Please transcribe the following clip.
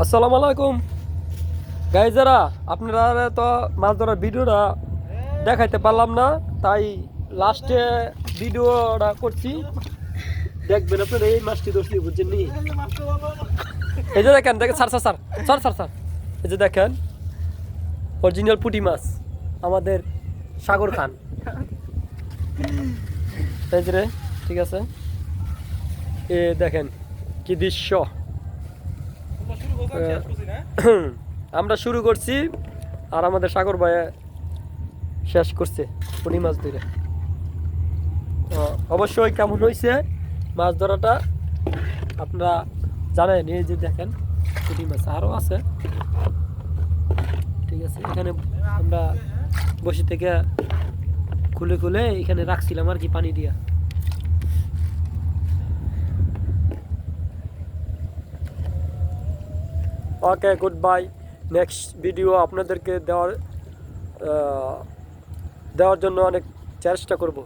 আসসালামু আলাইকুম গাইজারা, আপনারা তো মাছ ধরার ভিডিওটা দেখাইতে পারলাম না, তাই লাস্টে ভিডিওটা করছি। দেখবেন আপনারা, এই মাছটি ধরছি, বুঝছেন নি? এই যে দেখেন দেখেন, sir sir sir sir sir sir এই যে দেখেন অরিজিনাল পুঁটি মাছ, আমাদের সাগর খান। এই যে রে, ঠিক আছে, এ দেখেন কি দৃশ্য। আমরা শুরু করছি আর আমাদের সাগর ভাই শেষ করছে পুঁটি মাছ ধরে। অবশ্যই কেমন হয়েছে মাছ ধরাটা আপনারা জানেন। এই যে দেখেন পুঁটি মাছ আরও আছে, ঠিক আছে। এখানে আমরা বসে থেকে খুলে খুলে এখানে রাখছিলাম আর কি, পানি দিয়া। ওকে, গুড বাই। নেক্সট ভিডিও আপনাদেরকে দেওয়ার জন্য অনেক চেষ্টা করব।